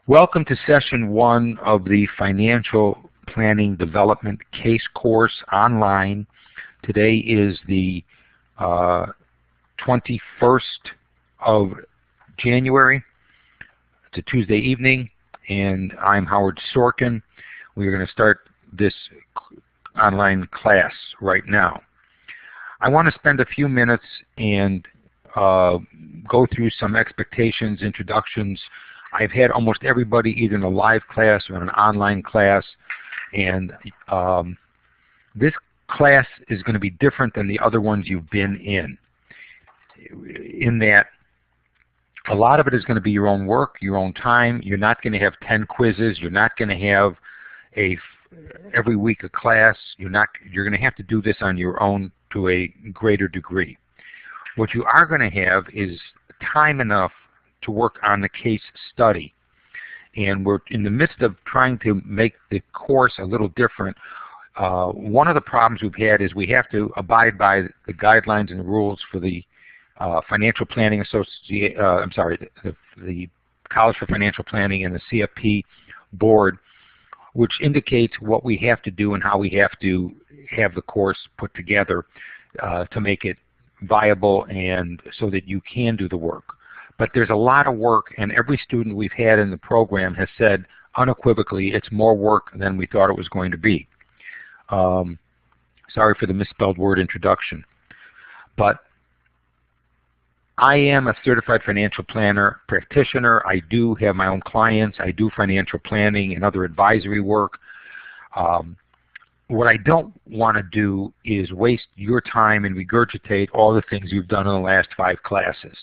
Welcome to session 1 of the Financial Planning Development Case Course online. Today is the 21st of January. It's a Tuesday evening, and I'm Howard Sorkin. We're going to start this online class right now. I want to spend a few minutes and go through some expectations, introductions. I've had almost everybody either in a live class or in an online class, and this class is going to be different than the other ones you've been in that a lot of it is going to be your own work, your own time. You're not going to have 10 quizzes. You're not going to have every week a class. You're going to have to do this on your own to a greater degree. What you are going to have is time enough to work on the case study. And we're in the midst of trying to make the course a little different. One of the problems we've had is we have to abide by the guidelines and the rules for the Financial Planning Association, the College for Financial Planning and the CFP board, which indicates what we have to do and how we have to have the course put together to make it viable and so that you can do the work. But there's a lot of work, and every student we've had in the program has said unequivocally it's more work than we thought it was going to be. Sorry for the misspelled word introduction. But I am a certified financial planner practitioner. I do have my own clients. I do financial planning and other advisory work. What I don't want to do is waste your time and regurgitate all the things you've done in the last 5 classes.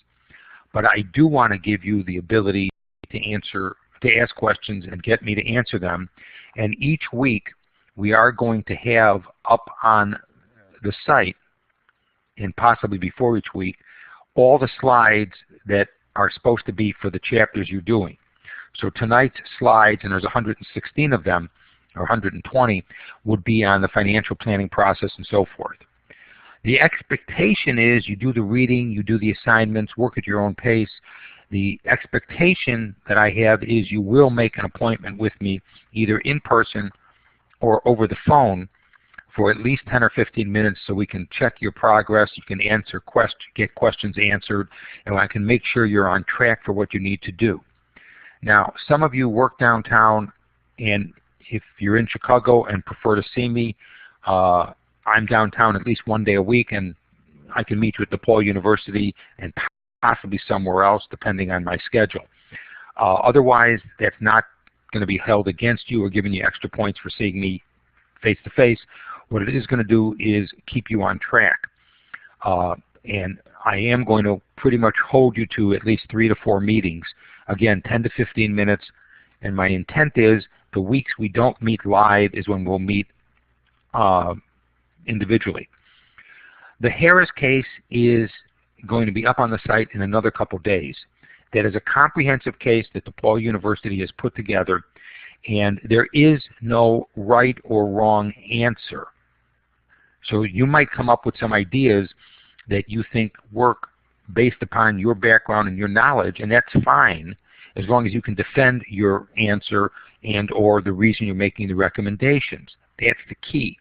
But I do want to give you the ability to ask questions and get me to answer them. And each week we are going to have up on the site, and possibly before each week, all the slides that are supposed to be for the chapters you're doing. So tonight's slides, and there's 116 of them, or 120, would be on the financial planning process and so forth. The expectation is you do the reading, you do the assignments, work at your own pace. The expectation that I have is you will make an appointment with me either in person or over the phone for at least 10 or 15 minutes so we can check your progress, you can get questions answered, and I can make sure you're on track for what you need to do. Now, some of you work downtown, and if you're in Chicago and prefer to see me, I'm downtown at least one day a week, and I can meet you at DePaul University and possibly somewhere else depending on my schedule. Otherwise, that's not going to be held against you or giving you extra points for seeing me face to face. What it is going to do is keep you on track. And I am going to pretty much hold you to at least 3 to 4 meetings. Again, 10 to 15 minutes. And my intent is the weeks we don't meet live is when we'll meet individually. The Harris case is going to be up on the site in another couple days. That is a comprehensive case that DePaul University has put together, and there is no right or wrong answer. So you might come up with some ideas that you think work based upon your background and your knowledge, and that's fine as long as you can defend your answer and or the reason you're making the recommendations. That's the key.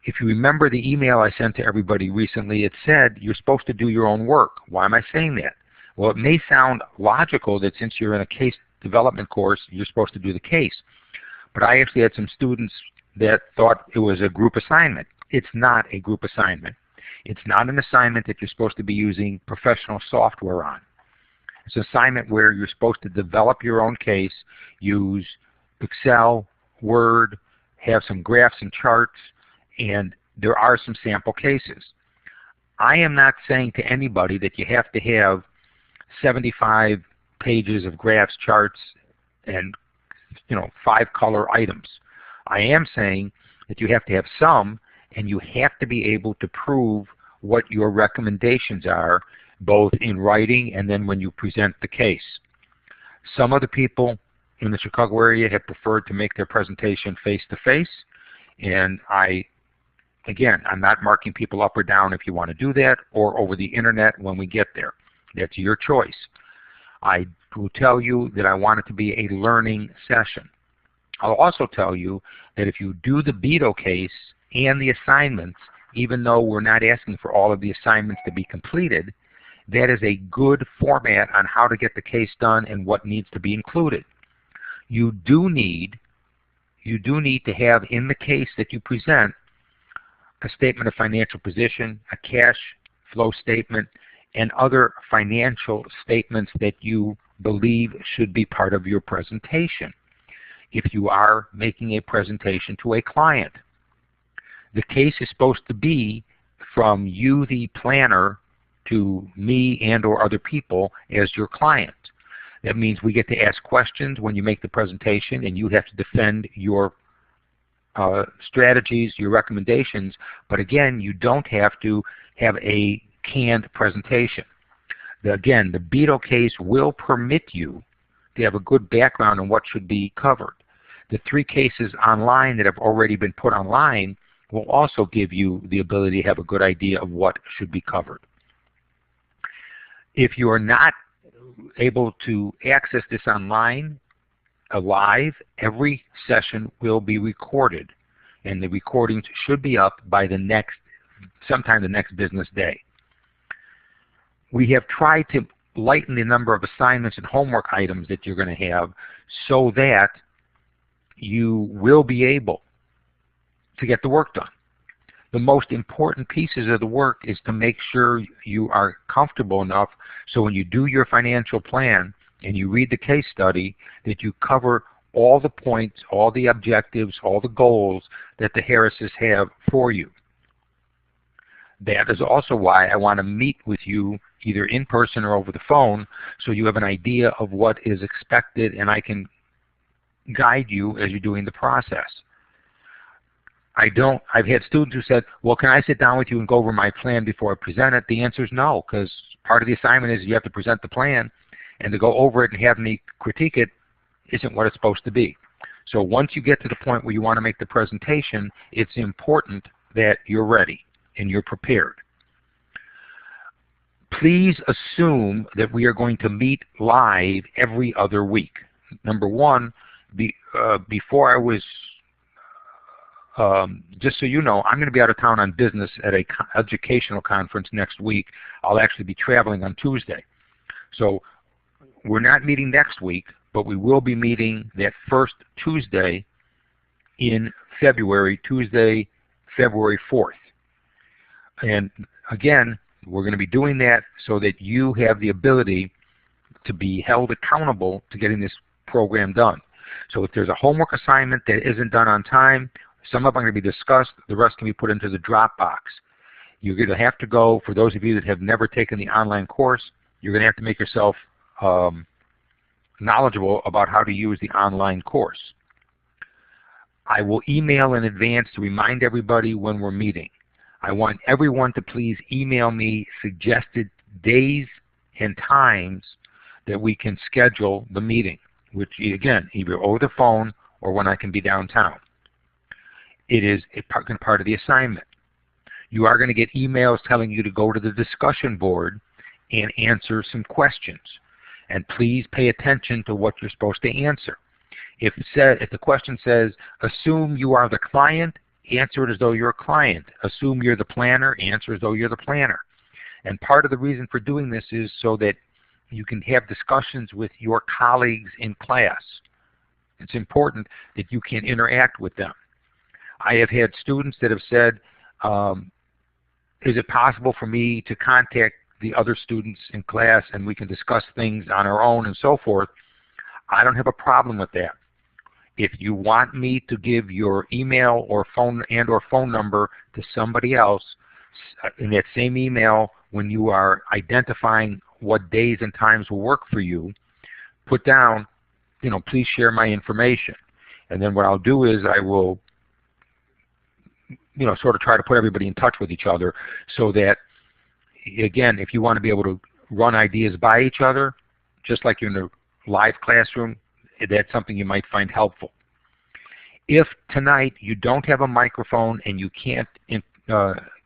If you remember the email I sent to everybody recently, it said you're supposed to do your own work. Why am I saying that? Well, it may sound logical that since you're in a case development course, you're supposed to do the case. But I actually had some students that thought it was a group assignment. It's not a group assignment. It's not an assignment that you're supposed to be using professional software on. It's an assignment where you're supposed to develop your own case, use Excel, Word, have some graphs and charts, and there are some sample cases. I am not saying to anybody that you have to have 75 pages of graphs, charts, and 5 color items. I am saying that you have to have some, and you have to be able to prove what your recommendations are, both in writing and then when you present the case. Some of the people in the Chicago area have preferred to make their presentation face-to-face, and again, I'm not marking people up or down if you want to do that, or over the internet when we get there. That's your choice. I will tell you that I want it to be a learning session. I'll also tell you that if you do the BETO case and the assignments, even though we're not asking for all of the assignments to be completed, that is a good format on how to get the case done and what needs to be included. You do need to have in the case that you present a statement of financial position, a cash flow statement, and other financial statements that you believe should be part of your presentation if you are making a presentation to a client. The case is supposed to be from you, the planner, to me and or other people as your client. That means we get to ask questions when you make the presentation, and you have to defend your strategies, your recommendations, but again, you don't have to have a canned presentation. Again, the BETO case will permit you to have a good background on what should be covered. The 3 cases online that have already been put online will also give you the ability to have a good idea of what should be covered. If you are not able to access this online, live, every session will be recorded, and the recordings should be up by sometime the next business day. We have tried to lighten the number of assignments and homework items that you're going to have so that you will be able to get the work done. The most important pieces of the work is to make sure you are comfortable enough so when you do your financial plan and you read the case study that you cover all the points, all the objectives, all the goals that the Harrises have for you. That is also why I want to meet with you either in person or over the phone so you have an idea of what is expected and I can guide you as you're doing the process. I've had students who said, well, can I sit down with you and go over my plan before I present it? The answer is no, because part of the assignment is you have to present the plan, and to go over it and have me critique it isn't what it's supposed to be. So once you get to the point where you want to make the presentation, it's important that you're ready and you're prepared. Please assume that we are going to meet live every other week. Number one, before I was just so you know, I'm going to be out of town on business at an educational conference next week. I'll actually be traveling on Tuesday. So we're not meeting next week, but we will be meeting that first Tuesday in February, Tuesday, February 4th. And again, we're going to be doing that so that you have the ability to be held accountable to getting this program done. So if there's a homework assignment that isn't done on time, some of them are going to be discussed, the rest can be put into the Dropbox. You're going to have to go, for those of you that have never taken the online course, you're going to have to make yourself knowledgeable about how to use the online course. I will email in advance to remind everybody when we're meeting. I want everyone to please email me suggested days and times that we can schedule the meeting, which again, either over the phone or when I can be downtown. It is a part of the assignment. You are going to get emails telling you to go to the discussion board and answer some questions. And please pay attention to what you're supposed to answer. If the question says, assume you are the client, answer it as though you're a client. Assume you're the planner, answer as though you're the planner. And part of the reason for doing this is so that you can have discussions with your colleagues in class. It's important that you can interact with them. I have had students that have said, is it possible for me to contact the other students in class and we can discuss things on our own and so forth? I don't have a problem with that. If you want me to give your email or phone number to somebody else, in that same email, when you are identifying what days and times will work for you, put down, please share my information. And then what I'll do is I will sort of try to put everybody in touch with each other so that, again, if you want to be able to run ideas by each other, just like you're in a live classroom, that's something you might find helpful. If tonight you don't have a microphone and you can't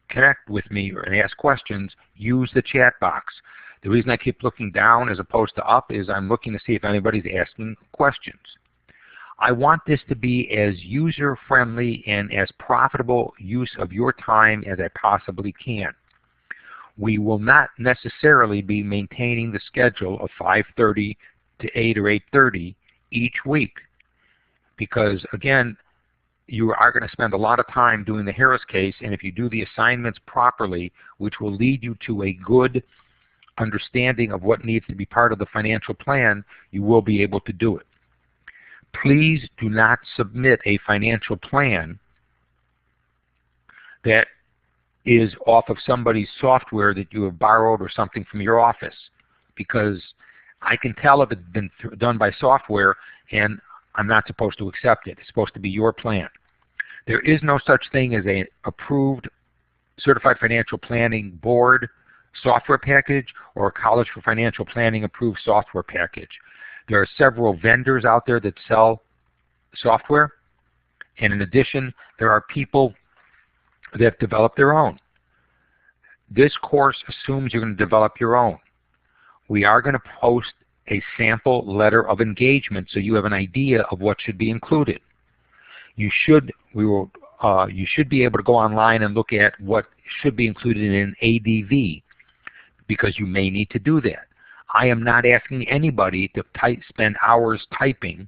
connect with me and ask questions, use the chat box. The reason I keep looking down as opposed to up is I'm looking to see if anybody's asking questions. I want this to be as user-friendly and as profitable use of your time as I possibly can. We will not necessarily be maintaining the schedule of 5:30 to 8 or 8:30 each week because, again, you are going to spend a lot of time doing the Harris case, and if you do the assignments properly, which will lead you to a good understanding of what needs to be part of the financial plan, you will be able to do it. Please do not submit a financial plan that is off of somebody's software that you have borrowed or something from your office, because I can tell if it's been done by software and I'm not supposed to accept it. It's supposed to be your plan. There is no such thing as an approved Certified Financial Planning Board software package or a College for Financial Planning approved software package. There are several vendors out there that sell software, and in addition, there are people that develop their own. This course assumes you're going to develop your own. We are going to post a sample letter of engagement so you have an idea of what should be included. You should be able to go online and look at what should be included in an ADV, because you may need to do that. I am not asking anybody to spend hours typing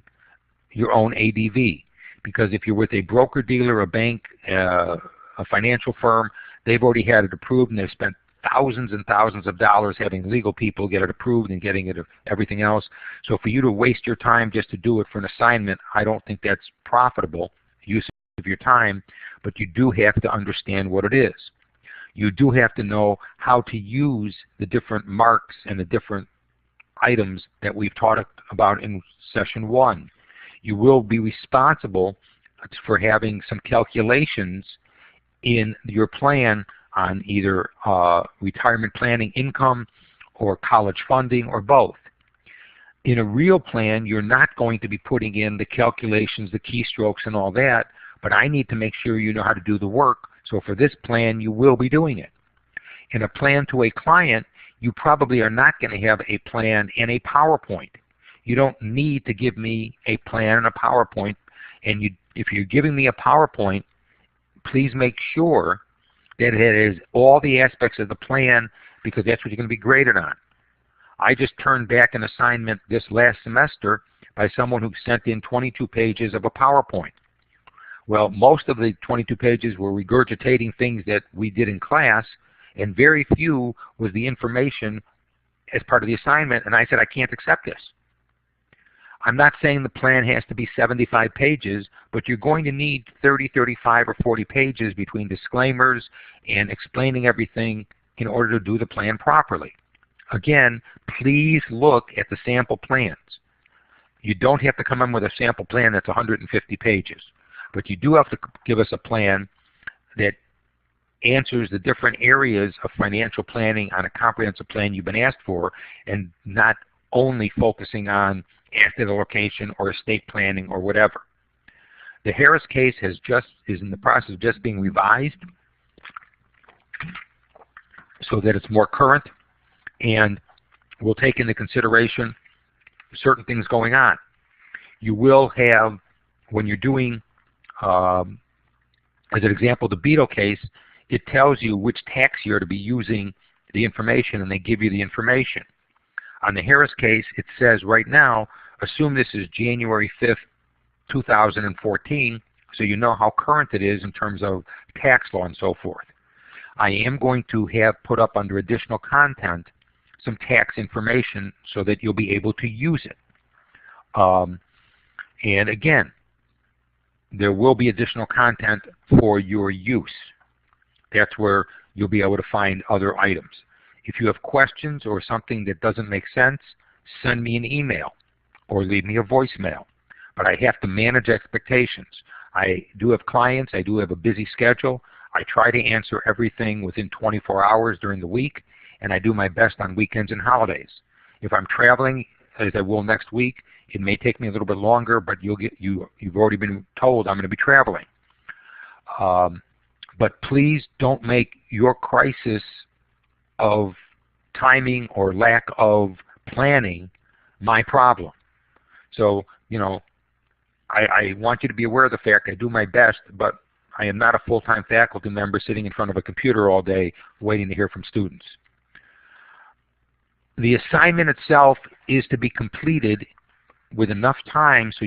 your own ADV, because if you're with a broker-dealer, a bank, a financial firm, they've already had it approved and they've spent thousands and thousands of dollars having legal people get it approved and getting it everything else. So for you to waste your time just to do it for an assignment, I don't think that's profitable use of your time, but you do have to understand what it is. You do have to know how to use the different marks and the different items that we've taught about in session 1. You will be responsible for having some calculations in your plan on either retirement planning income or college funding or both. In a real plan, you're not going to be putting in the calculations, the keystrokes and all that, but I need to make sure you know how to do the work. So for this plan, you will be doing it. In a plan to a client, you probably are not going to have a plan and a PowerPoint. You don't need to give me a plan and a PowerPoint. And if you're giving me a PowerPoint, please make sure that it has all the aspects of the plan, because that's what you're going to be graded on. I just turned back an assignment this last semester by someone who sent in 22 pages of a PowerPoint. Well, most of the 22 pages were regurgitating things that we did in class, and very few was the information as part of the assignment, and I said, I can't accept this. I'm not saying the plan has to be 75 pages, but you're going to need 30, 35, or 40 pages between disclaimers and explaining everything in order to do the plan properly. Again, please look at the sample plans. You don't have to come in with a sample plan that's 150 pages, but you do have to give us a plan that answers the different areas of financial planning on a comprehensive plan you've been asked for, and not only focusing on asset allocation or estate planning or whatever. The Harris case is in the process of just being revised so that it's more current and will take into consideration certain things going on. You will have, when you're doing, as an example, the Beto case, it tells you which tax year to be using the information, and they give you the information. On the Harris case, it says right now, assume this is January 5th, 2014, so you know how current it is in terms of tax law and so forth. I am going to have put up under additional content some tax information so that you'll be able to use it. And again, there will be additional content for your use. That's where you'll be able to find other items. If you have questions or something that doesn't make sense, send me an email or leave me a voicemail. But I have to manage expectations. I do have clients. I do have a busy schedule. I try to answer everything within 24 hours during the week, and I do my best on weekends and holidays. If I'm traveling, as I will next week, it may take me a little bit longer, but you've already been told I'm going to be traveling. But please don't make your crisis of timing or lack of planning my problem. So, you know, I want you to be aware of the fact I do my best, but I am not a full-time faculty member sitting in front of a computer all day waiting to hear from students. The assignment itself is to be completed with enough time so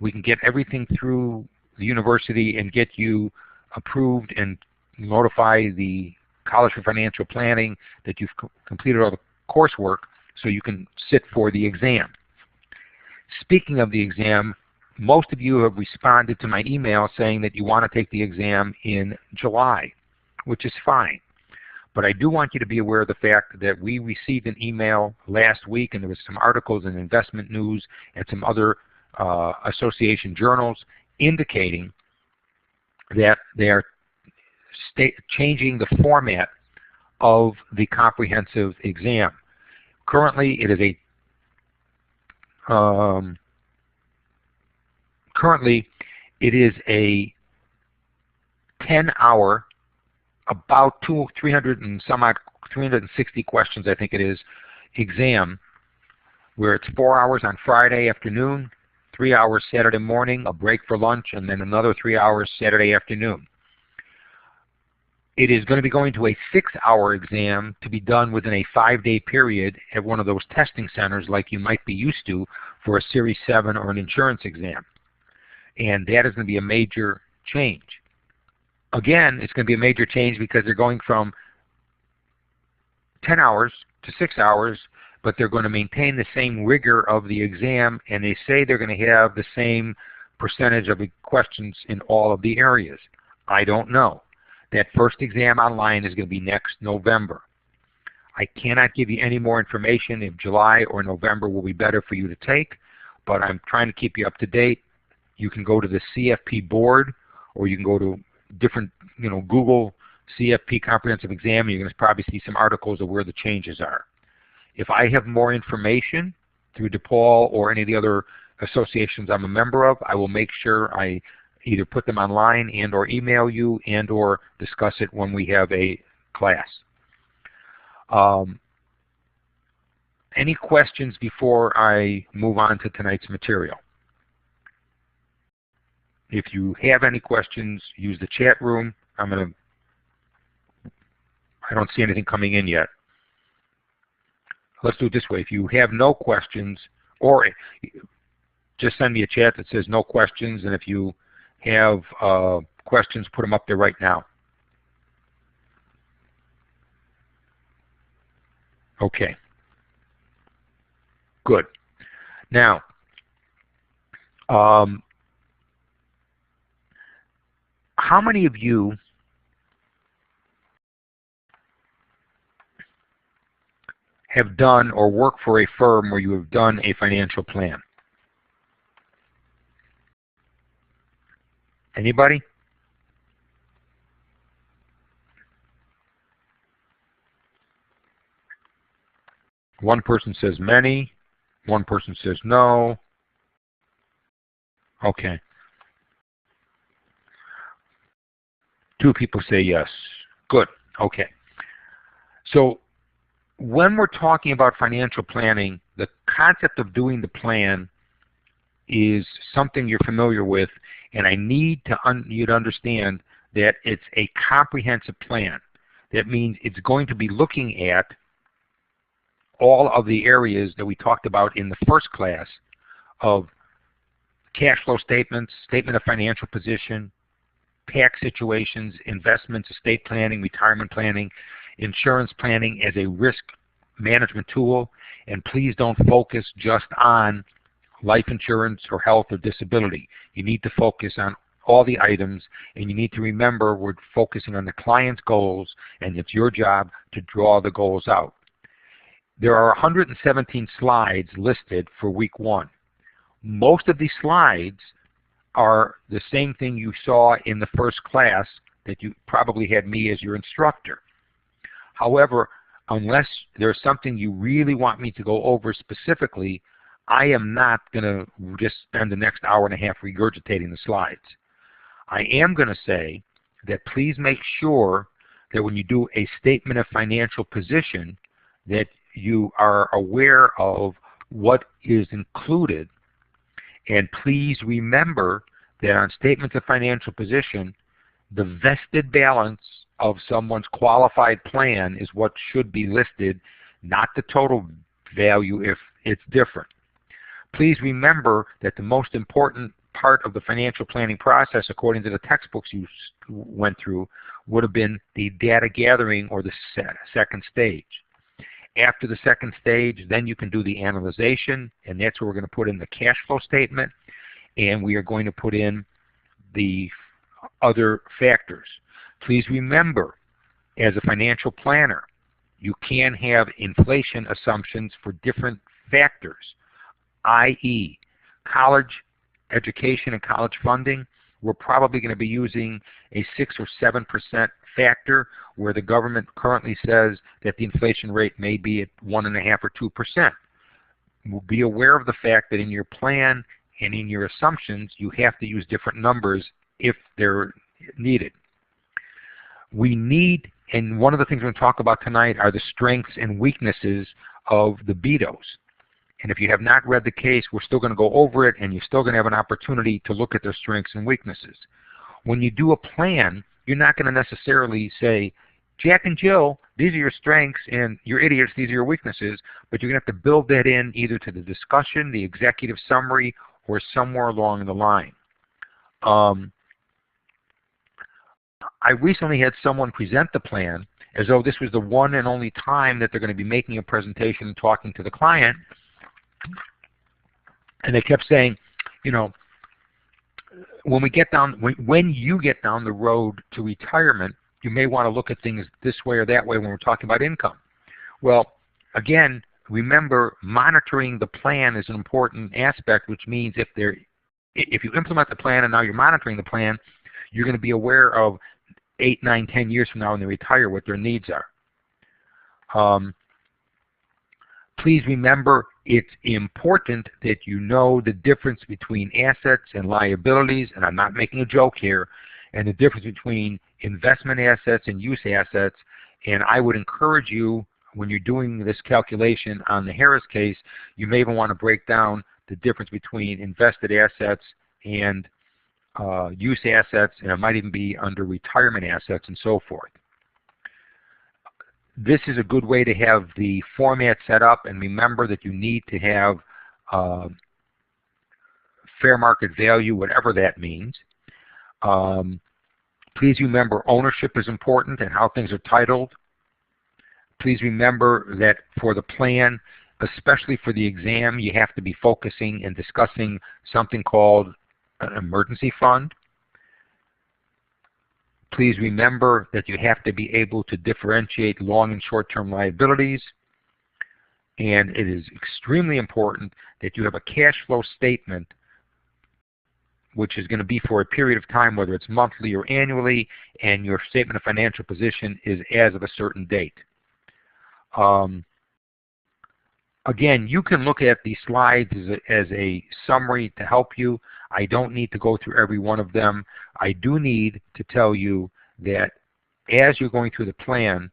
we can get everything through the university and get you approved and notify the College for Financial Planning that you've completed all the coursework so you can sit for the exam. Speaking of the exam, most of you have responded to my email saying that you want to take the exam in July, which is fine. But I do want you to be aware of the fact that we received an email last week, and there was some articles in Investment News and some other association journals indicating that they are changing the format of the comprehensive exam. Currently, it is a 10-hour, about 360 questions, I think it is, exam, where it's 4 hours on Friday afternoon, 3 hours Saturday morning, a break for lunch, and then another 3 hours Saturday afternoon. It is going to be going to a 6-hour exam to be done within a 5-day period at one of those testing centers like you might be used to for a Series 7 or an insurance exam. And that is going to be a major change. Again, it's going to be a major change because they're going from 10 hours to 6 hours, but they're going to maintain the same rigor of the exam, and they say they're going to have the same percentage of questions in all of the areas. I don't know. That first exam online is going to be next November. I cannot give you any more information if July or November will be better for you to take, but I'm trying to keep you up to date. You can go to the CFP board, or you can go to different, Google CFP Comprehensive Exam, and you're going to probably see some articles of where the changes are. If I have more information through DePaul or any of the other associations I'm a member of, I will make sure I either put them online and or email you and or discuss it when we have a class. Any questions before I move on to tonight's material? If you have any questions, use the chat room. I don't see anything coming in yet. Let's do it this way. If you have no questions, or just send me a chat that says no questions, and if you have questions, put them up there right now. Okay. Good. Now, how many of you have done or work for a firm where you have done a financial plan? Anybody? One person says many. One person says no. Okay. 2 people say yes. Good. Okay. So when we're talking about financial planning, the concept of doing the plan is something you're familiar with, and I need you to understand that it's a comprehensive plan. That means it's going to be looking at all of the areas that we talked about in the first class of cash flow statements, statement of financial position, tax situations, investments, estate planning, retirement planning, insurance planning as a risk management tool. And please don't focus just on life insurance or health or disability. You need to focus on all the items, and you need to remember we're focusing on the client's goals, and it's your job to draw the goals out. There are 117 slides listed for week 1. Most of these slides are the same thing you saw in the first class that you probably had me as your instructor. However, unless there's something you really want me to go over specifically, I am not going to just spend the next hour and a half regurgitating the slides. I am going to say that please make sure that when you do a statement of financial position, that you are aware of what is included. And please remember that on statements of financial position, the vested balance of someone's qualified plan is what should be listed, not the total value if it's different. Please remember that the most important part of the financial planning process, according to the textbooks you went through, would have been the data gathering, or the second stage. After the second stage, then you can do the analyzation, and that's where we're going to put in the cash flow statement, and we are going to put in the other factors. Please remember, as a financial planner, you can have inflation assumptions for different factors, i.e., college education and college funding. We're probably going to be using a 6 or 7% factor, where the government currently says that the inflation rate may be at 1.5 or 2%. Be aware of the fact that in your plan and in your assumptions, you have to use different numbers if they're needed. We need, and one of the things we're going to talk about tonight are the strengths and weaknesses of the BETOs. And if you have not read the case, we're still going to go over it, and you're still going to have an opportunity to look at their strengths and weaknesses. When you do a plan, you're not going to necessarily say, Jack and Jill, these are your strengths, and you're idiots, these are your weaknesses, but you're going to have to build that in either to the discussion, the executive summary, or somewhere along the line. I recently had someone present the plan as though this was the one and only time that they're going to be making a presentation and talking to the client. And they kept saying, you know, when you get down the road to retirement, you may want to look at things this way or that way when we're talking about income. Well, again, remember, monitoring the plan is an important aspect, which means if you implement the plan and now you're monitoring the plan, you're going to be aware of 8, 9, 10 years from now when they retire what their needs are. Please remember, it's important that you know the difference between assets and liabilities, and I'm not making a joke here, and the difference between investment assets and use assets. And I would encourage you, when you're doing this calculation on the Harris case, you may even want to break down the difference between invested assets and use assets, and it might even be under retirement assets and so forth. This is a good way to have the format set up, and remember that you need to have fair market value, whatever that means. Please remember, ownership is important and how things are titled. Please remember that for the plan, especially for the exam, you have to be focusing and discussing something called an emergency fund. Please remember that you have to be able to differentiate long and short-term liabilities. And it is extremely important that you have a cash flow statement, which is going to be for a period of time, whether it's monthly or annually, and your statement of financial position is as of a certain date. Again, you can look at these slides as a summary to help you. I don't need to go through every one of them. I do need to tell you that as you're going through the plan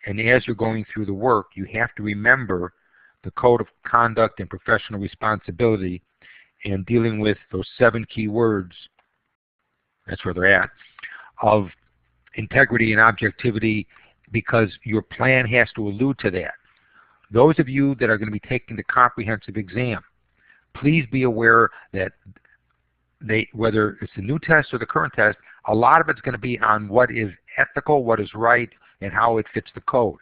and as you're going through the work, you have to remember the code of conduct and professional responsibility, and dealing with those 7 key words, that's where they're at, of integrity and objectivity, because your plan has to allude to that. Those of you that are going to be taking the comprehensive exam, please be aware that whether it's the new test or the current test, a lot of it's going to be on what is ethical, what is right, and how it fits the code.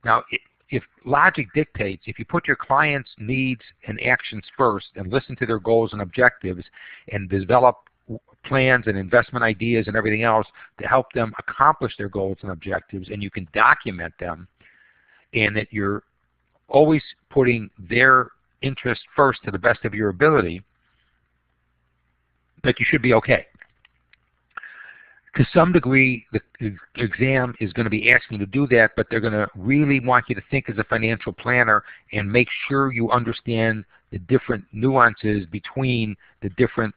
Now, if logic dictates, if you put your client's needs and actions first and listen to their goals and objectives and develop plans and investment ideas and everything else to help them accomplish their goals and objectives, and you can document them, and that you're always putting their interest first to the best of your ability, that you should be okay. To some degree, the exam is going to be asking you to do that, but they're going to really want you to think as a financial planner and make sure you understand the different nuances between the different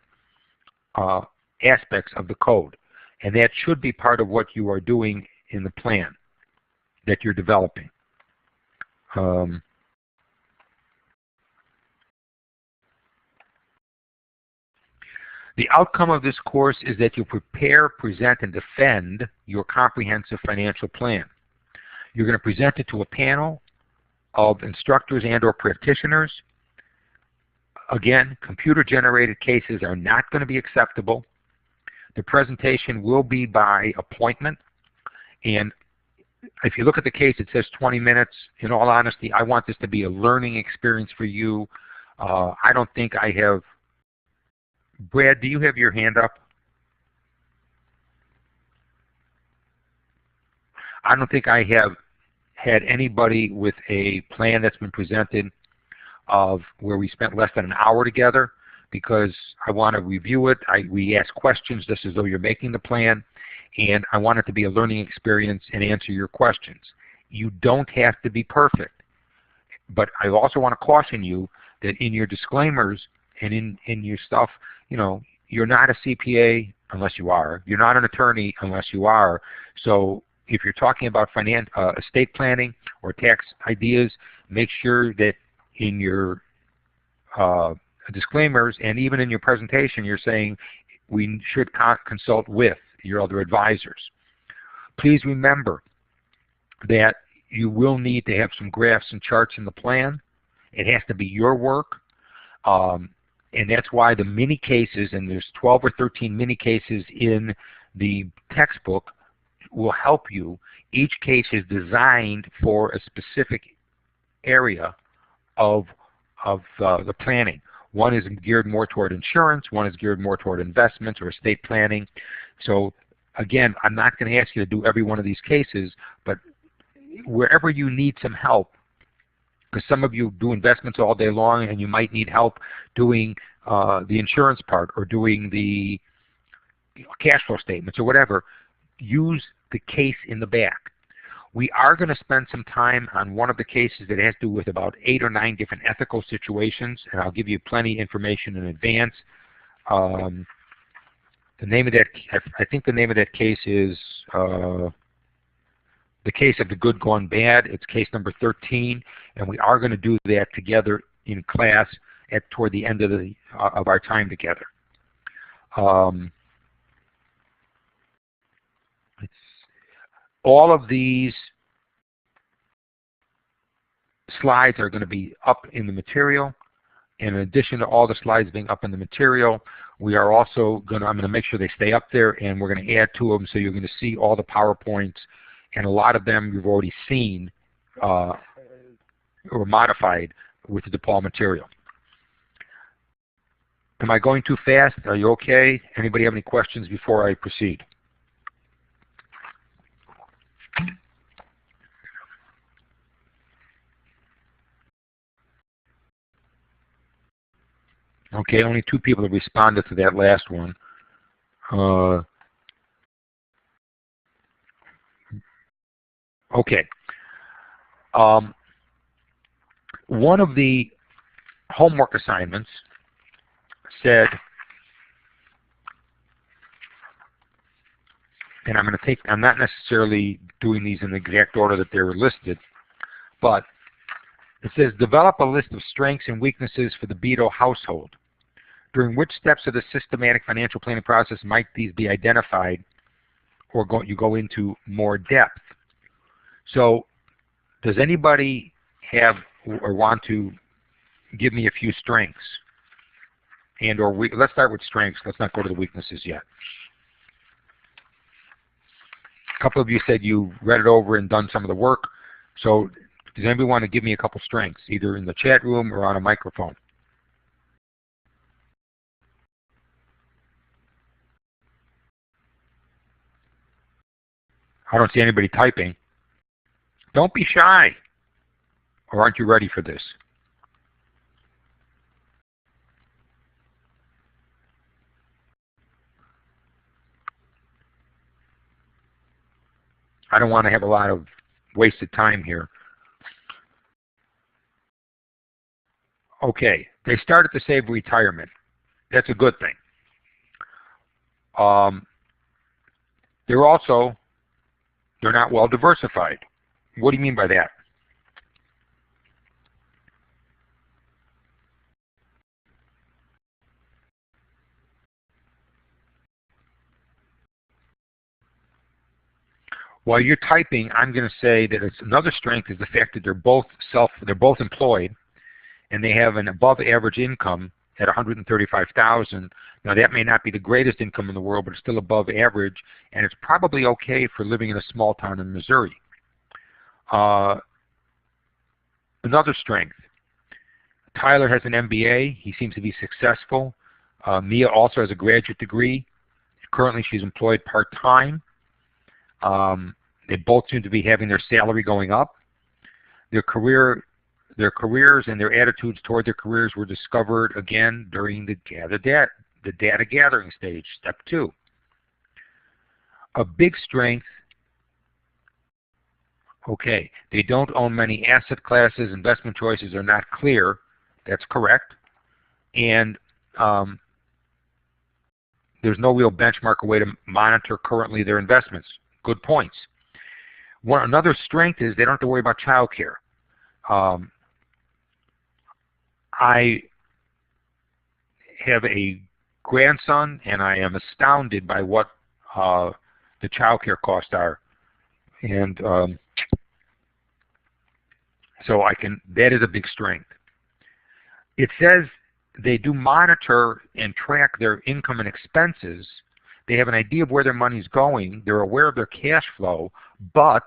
aspects of the code. And that should be part of what you are doing in the plan that you're developing. Um, the outcome of this course is that you prepare, present, and defend your comprehensive financial plan. You're going to present it to a panel of instructors and/or practitioners. Again, computer-generated cases are not going to be acceptable. The presentation will be by appointment, and if you look at the case, it says 20 minutes. In all honesty, I want this to be a learning experience for you. I don't think I have... Brad, do you have your hand up? I don't think I have had anybody with a plan that's been presented of where we spent less than an hour together, because I want to review it. We ask questions just as though you're making the plan, and I want it to be a learning experience and answer your questions. You don't have to be perfect, but I also want to caution you that in your disclaimers and in your stuff, you know, you're not a CPA unless you are. You're not an attorney unless you are. So if you're talking about estate planning or tax ideas, make sure that in your disclaimers and even in your presentation you're saying we should consult with your other advisors. Please remember that you will need to have some graphs and charts in the plan. It has to be your work. And that's why the mini cases, and there's 12 or 13 mini cases in the textbook, will help you. Each case is designed for a specific area of the planning. One is geared more toward insurance, one is geared more toward investments or estate planning. So again, I'm not going to ask you to do every one of these cases, but wherever you need some help, because some of you do investments all day long and you might need help doing the insurance part or doing the cash flow statements or whatever, use the case in the back. We are going to spend some time on one of the cases that has to do with about 8 or 9 different ethical situations, and I'll give you plenty of information in advance. The name of that, I think the name of that case is The Case of the Good Gone Bad. It's case number 13, and we are going to do that together in class toward the end of our time together. All of these slides are going to be up in the material. In addition to all the slides being up in the material, we are also I'm going to make sure they stay up there, and we're going to add to them, so you're going to see all the PowerPoints, and a lot of them you've already seen or modified with the DePaul material. Am I going too fast? Are you okay? Anybody have any questions before I proceed? Okay, only 2 people have responded to that last one. Okay. One of the homework assignments said, and I'm not necessarily doing these in the exact order that they were listed, but it says develop a list of strengths and weaknesses for the Beto household. During which steps of the systematic financial planning process might these be identified, or you go into more depth? So does anybody have or want to give me a few strengths? Let's start with strengths. Let's not go to the weaknesses yet. A couple of you said you read it over and done some of the work. So does anybody want to give me a couple strengths, either in the chat room or on a microphone? I don't see anybody typing. Don't be shy. Or aren't you ready for this? I don't want to have a lot of wasted time here. Okay, they started to save retirement. That's a good thing. They're not well diversified. What do you mean by that? While you're typing, I'm going to say that it's another strength is the fact that they're both employed, and they have an above average income at $135,000. Now that may not be the greatest income in the world, but it's still above average, and it's probably okay for living in a small town in Missouri. Another strength, Tyler has an MBA. He seems to be successful. Mia also has a graduate degree. Currently she's employed part-time. They both seem to be having their salary going up. Their careers and their attitudes toward their careers were discovered again during the data gathering stage, step 2. A big strength, okay, they don't own many asset classes, investment choices are not clear. That's correct. And there's no real benchmark or way to monitor currently their investments. Good points. Another strength is they don't have to worry about child care. I have a grandson, and I am astounded by what the child care costs are. And so that is a big strength. It says they do monitor and track their income and expenses. They have an idea of where their money's going. They're aware of their cash flow, but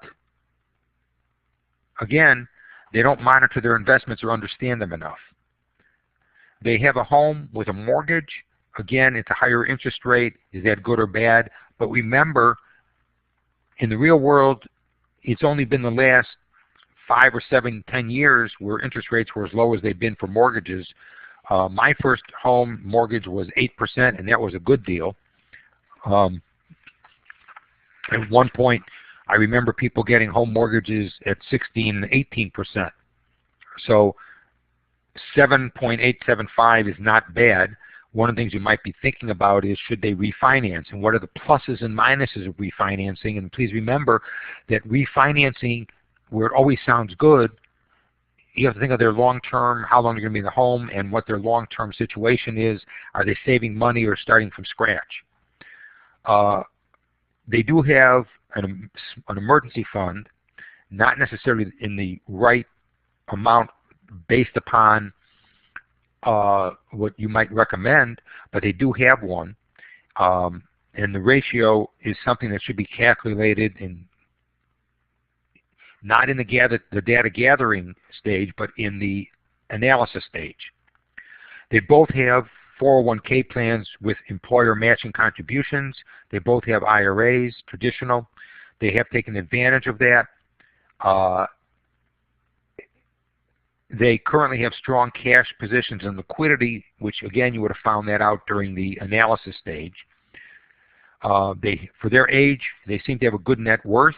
again, they don't monitor their investments or understand them enough. They have a home with a mortgage. Again, it's a higher interest rate. Is that good or bad? But remember, in the real world, it's only been the last 5 or 7, 10 years where interest rates were as low as they've been for mortgages. My first home mortgage was 8%, and that was a good deal. At one point, I remember people getting home mortgages at 16 and 18%. So 7.875 is not bad. One of the things you might be thinking about is, should they refinance, and what are the pluses and minuses of refinancing? And please remember that refinancing, where it always sounds good, you have to think of their long-term, how long they're going to be in the home, and what their long-term situation is. Are they saving money or starting from scratch? They do have an emergency fund, not necessarily in the right amount based upon what you might recommend, but they do have one. And the ratio is something that should be calculated not in the data gathering stage, but in the analysis stage. They both have 401k plans with employer matching contributions. They both have IRAs, traditional. They have taken advantage of that. They currently have strong cash positions and liquidity, which again you would have found that out during the analysis stage. For their age, they seem to have a good net worth.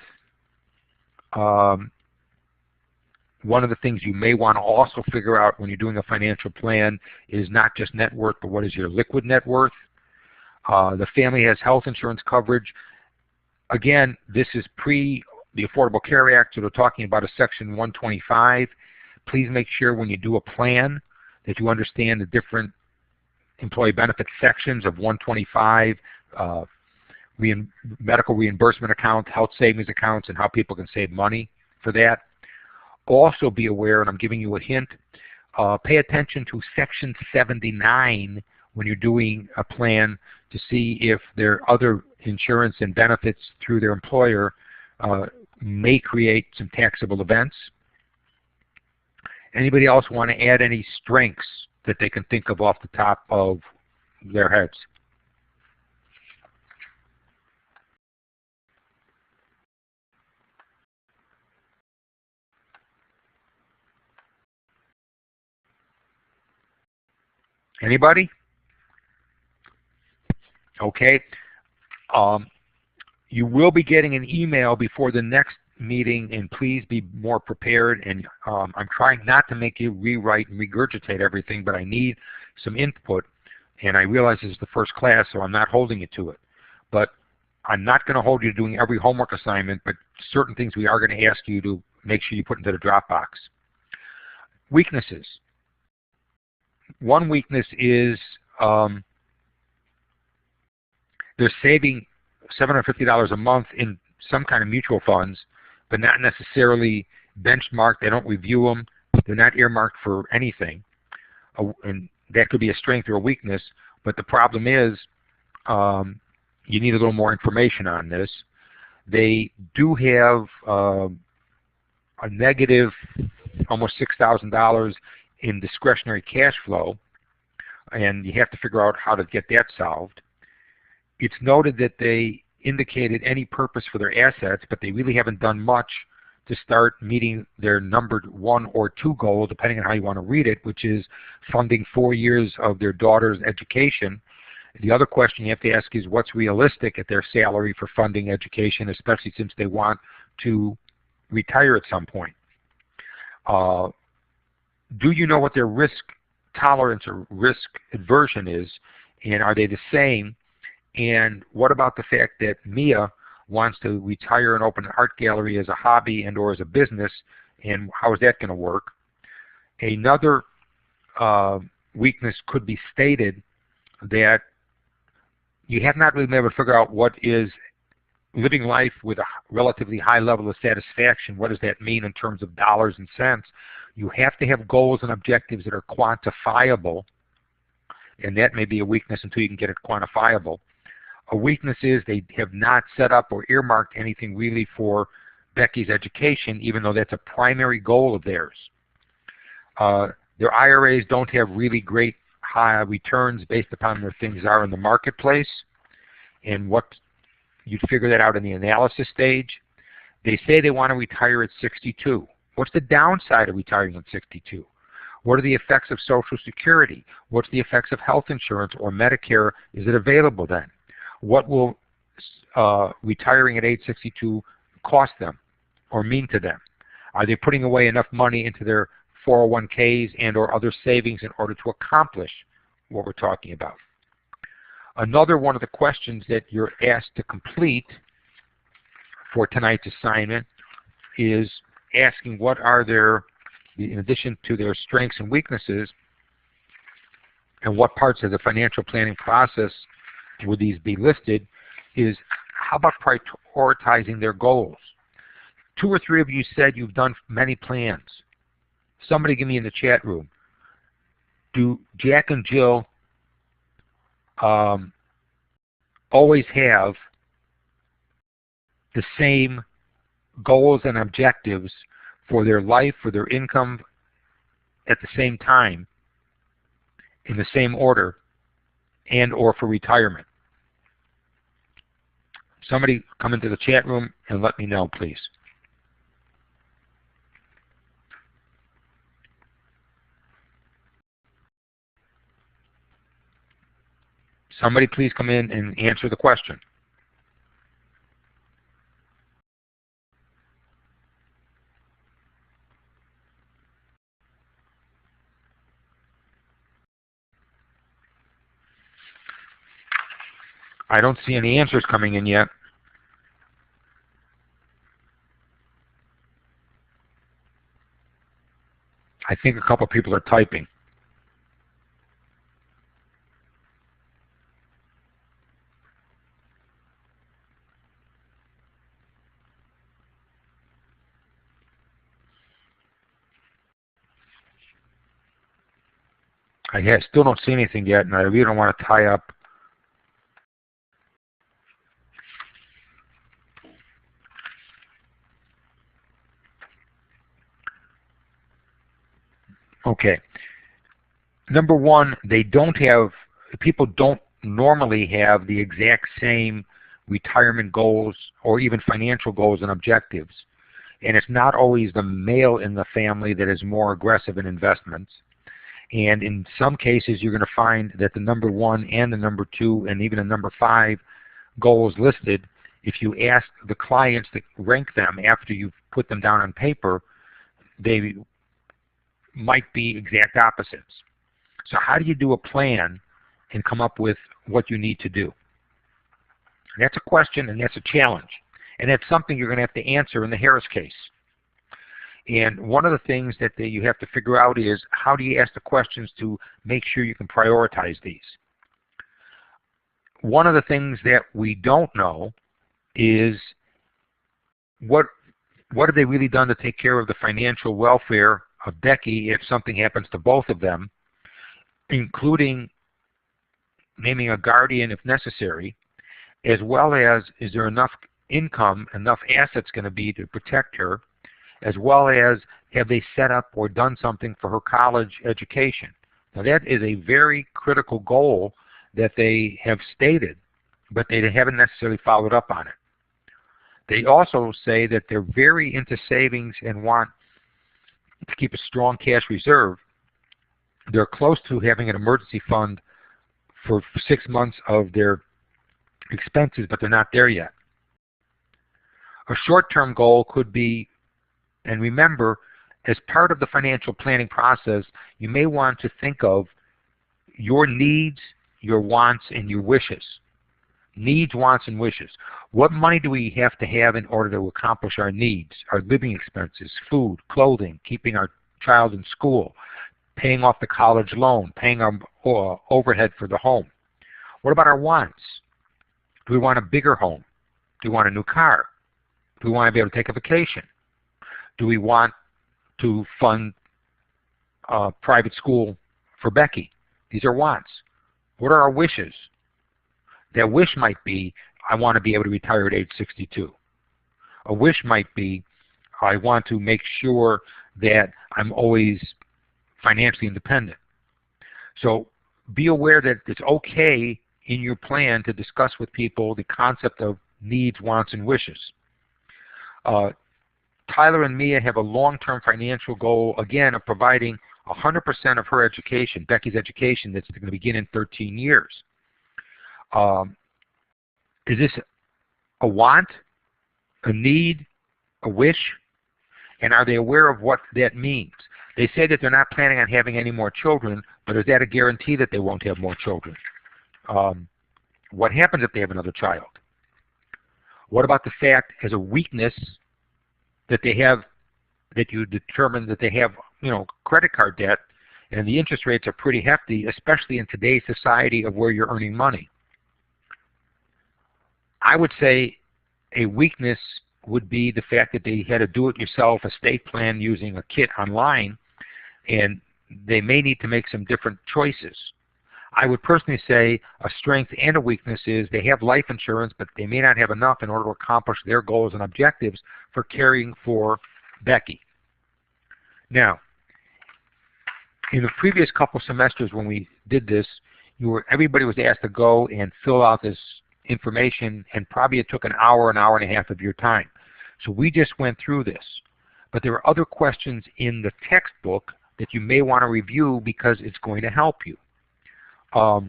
One of the things you may want to also figure out when you're doing a financial plan is not just net worth, but what is your liquid net worth. The family has health insurance coverage. Again, this is pre the Affordable Care Act, so they're talking about a Section 125. Please make sure when you do a plan that you understand the different employee benefit sections of 125, medical reimbursement accounts, health savings accounts, and how people can save money for that. Also be aware, and I'm giving you a hint, pay attention to Section 79 when you're doing a plan to see if their other insurance and benefits through their employer may create some taxable events. Anybody else want to add any strengths that they can think of off the top of their heads? Anybody? Okay. You will be getting an email before the next meeting, and please be more prepared. And I'm trying not to make you rewrite and regurgitate everything, but I need some input. And I realize this is the first class, so I'm not holding you to it. But I'm not going to hold you to doing every homework assignment, but certain things we are going to ask you to make sure you put into the Dropbox. Weaknesses. One weakness is they're saving $750 a month in some kind of mutual funds, but not necessarily benchmarked. They don't review them. They're not earmarked for anything. And that could be a strength or a weakness, but the problem is you need a little more information on this. They do have a negative almost $6,000 in discretionary cash flow, and you have to figure out how to get that solved. It's noted that they indicated any purpose for their assets, but they really haven't done much to start meeting their numbered 1 or 2 goal, depending on how you want to read it, which is funding 4 years of their daughter's education. The other question you have to ask is what's realistic at their salary for funding education, especially since they want to retire at some point. Do you know what their risk tolerance or risk aversion is, and are they the same? And what about the fact that Mia wants to retire and open an art gallery as a hobby and or as a business, and how is that going to work? Another weakness could be stated that you have not really been able to figure out what is living life with a relatively high level of satisfaction. What does that mean in terms of dollars and cents? You have to have goals and objectives that are quantifiable, and that may be a weakness until you can get it quantifiable. A weakness is they have not set up or earmarked anything really for Becky's education, even though that's a primary goal of theirs. Their IRAs don't have really great high returns based upon where things are in the marketplace, and what you'd figure that out in the analysis stage. They say they want to retire at 62. What's the downside of retiring at 62? What are the effects of Social Security? What's the effects of health insurance or Medicare? Is it available then? What will retiring at age 62 cost them or mean to them? Are they putting away enough money into their 401ks and or other savings in order to accomplish what we're talking about? Another one of the questions that you're asked to complete for tonight's assignment is asking what are their, in addition to their strengths and weaknesses, and what parts of the financial planning process would these be listed, is how about prioritizing their goals? 2 or 3 of you said you've done many plans. Somebody give me in the chat room, do Jack and Jill always have the same goals and objectives for their life, for their income at the same time, in the same order, and or for retirement? Somebody come into the chat room and let me know, please. Somebody please come in and answer the question. I don't see any answers coming in yet. I think a couple people are typing. I still don't see anything yet, and I really don't want to tie up. Okay. Number one, people don't normally have the exact same retirement goals or even financial goals and objectives. And it's not always the male in the family that is more aggressive in investments. And in some cases, you're going to find that the number 1 and the number 2 and even the number 5 goals listed, if you ask the clients to rank them after you've put them down on paper, they might be exact opposites. So how do you do a plan and come up with what you need to do? That's a question and that's a challenge. And that's something you're going to have to answer in the Harris case. And one of the things that you have to figure out is how do you ask the questions to make sure you can prioritize these. One of the things that we don't know is what have they really done to take care of the financial welfare of Becky if something happens to both of them, including naming a guardian if necessary, as well as is there enough income, enough assets going to be to protect her, as well as have they set up or done something for her college education. Now that is a very critical goal that they have stated, but they haven't necessarily followed up on it. They also say that they're very into savings and want to keep a strong cash reserve. They're close to having an emergency fund for 6 months of their expenses, but they're not there yet. A short-term goal could be, and remember, as part of the financial planning process, you may want to think of your needs, your wants, and your wishes. Needs, wants, and wishes. What money do we have to have in order to accomplish our needs, our living expenses, food, clothing, keeping our child in school, paying off the college loan, paying our overhead for the home? What about our wants? Do we want a bigger home? Do we want a new car? Do we want to be able to take a vacation? Do we want to fund private school for Becky? These are wants. What are our wishes? That wish might be, I want to be able to retire at age 62. A wish might be, I want to make sure that I'm always financially independent. So be aware that it's okay in your plan to discuss with people the concept of needs, wants, and wishes. Tyler and Mia have a long-term financial goal, again, of providing 100% of her education, Becky's education, that's going to begin in 13 years. Is this a want, a need, a wish? And are they aware of what that means? They say that they're not planning on having any more children, but is that a guarantee that they won't have more children? What happens if they have another child? What about the fact, as a weakness, that they have, that you determine that they have, credit card debt, and the interest rates are pretty hefty, especially in today's society of where you're earning money? I would say a weakness would be the fact that they had to do-it-yourself estate plan using a kit online, and they may need to make some different choices. I would personally say a strength and a weakness is they have life insurance, but they may not have enough in order to accomplish their goals and objectives for caring for Becky. Now, in the previous couple semesters when we did this, everybody was asked to go and fill out this information, and probably it took an hour and a half of your time. So we just went through this. But there are other questions in the textbook that you may want to review because it's going to help you. By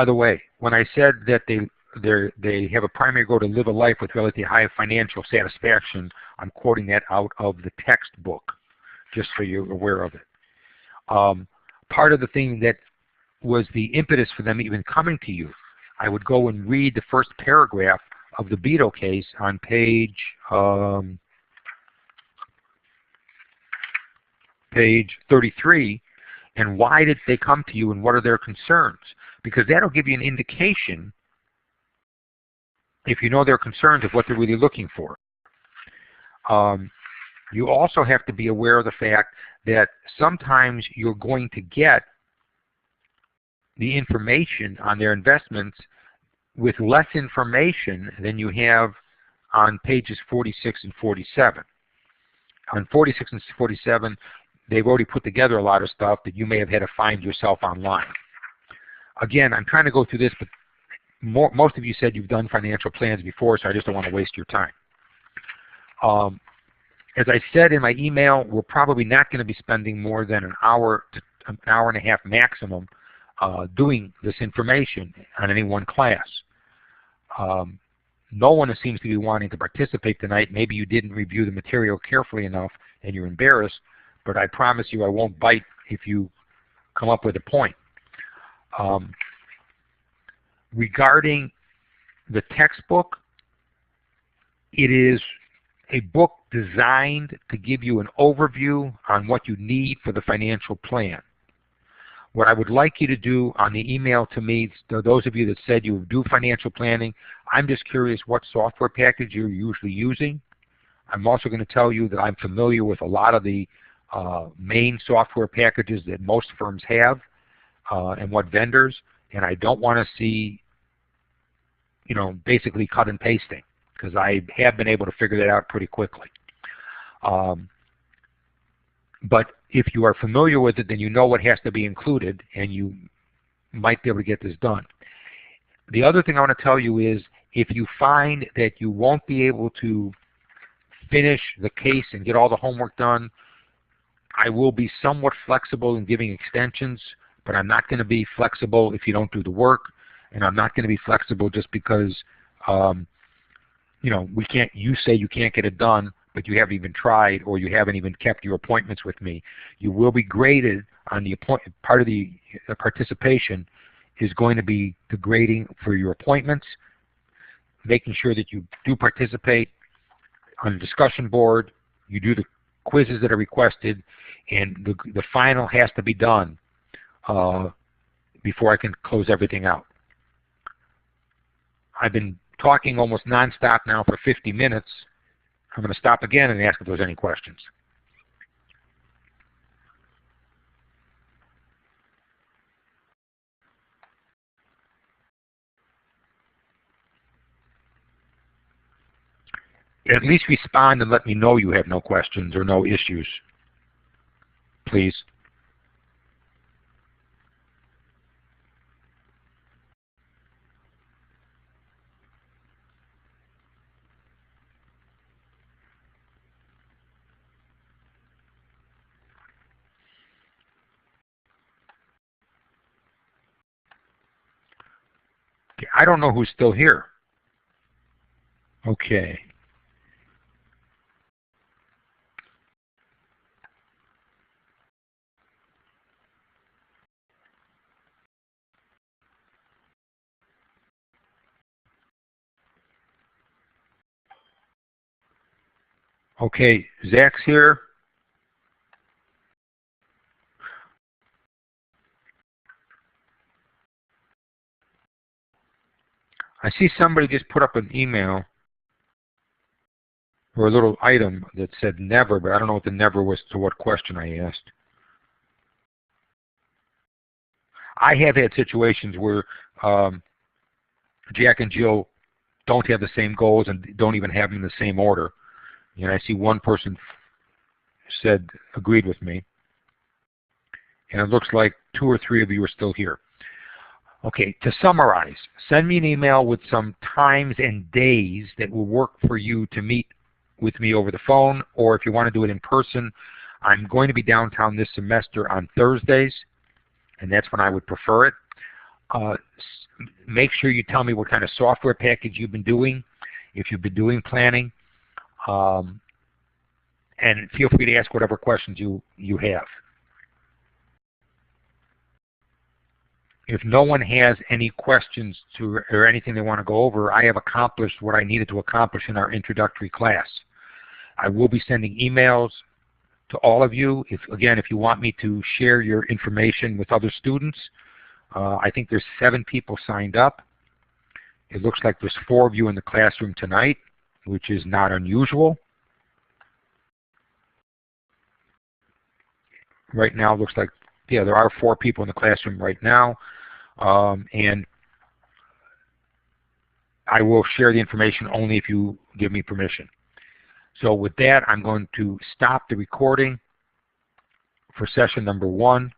the way, when I said that they have a primary goal to live a life with relatively high financial satisfaction, I'm quoting that out of the textbook, just so you're aware of it. Part of the thing that was the impetus for them even coming to you, I would go and read the first paragraph of the Beto case on page 33, and why did they come to you and what are their concerns? Because that'll give you an indication, if you know their concerns, of what they're really looking for. You also have to be aware of the fact that sometimes you're going to get the information on their investments with less information than you have on pages 46 and 47. On 46 and 47, they've already put together a lot of stuff that you may have had to find yourself online. Again, I'm trying to go through this, but most of you said you've done financial plans before, so I just don't want to waste your time. As I said in my email, we're probably not going to be spending more than an hour to an hour and a half maximum doing this information on any one class. No one seems to be wanting to participate tonight. Maybe you didn't review the material carefully enough and you're embarrassed, but I promise you I won't bite if you come up with a point. Regarding the textbook, it is a book designed to give you an overview on what you need for the financial plan. What I would like you to do on the email to me, those of you that said you do financial planning, I'm just curious what software package you're usually using. I'm also going to tell you that I'm familiar with a lot of the main software packages that most firms have and what vendors, and I don't want to see, you know, basically cut and pasting, because I have been able to figure that out pretty quickly. But if you are familiar with it, then you know what has to be included, and you might be able to get this done. The other thing I want to tell you is, if you find that you won't be able to finish the case and get all the homework done, I will be somewhat flexible in giving extensions, but I'm not going to be flexible if you don't do the work, and I'm not going to be flexible just because you know, you say you can't get it done, but you haven't even tried, or you haven't even kept your appointments with me. You will be graded on the part of the participation is going to be the grading for your appointments, making sure that you do participate on the discussion board, you do the quizzes that are requested, and the final has to be done before I can close everything out. I've been talking almost nonstop now for 50 minutes. I'm going to stop again and ask if there's any questions. At least respond and let me know you have no questions or no issues, please. Okay, I don't know who's still here. Okay. Okay, Zach's here. I see somebody just put up an email or a little item that said never, but I don't know what the never was to what question I asked. I have had situations where Jack and Jill don't have the same goals and don't even have them in the same order. And I see one person said, agreed with me. And it looks like 2 or 3 of you are still here. Okay, to summarize, send me an email with some times and days that will work for you to meet with me over the phone, or if you want to do it in person. I'm going to be downtown this semester on Thursdays, and that's when I would prefer it. Make sure you tell me what kind of software package you've been doing, if you've been doing planning, and feel free to ask whatever questions you have. If no one has any questions or anything they want to go over, I have accomplished what I needed to accomplish in our introductory class. I will be sending emails to all of you. Again, if you want me to share your information with other students, I think there's 7 people signed up. It looks like there's 4 of you in the classroom tonight, which is not unusual. Right now, it looks like, yeah, there are 4 people in the classroom right now. And I will share the information only if you give me permission. So with that, I'm going to stop the recording for session number 1.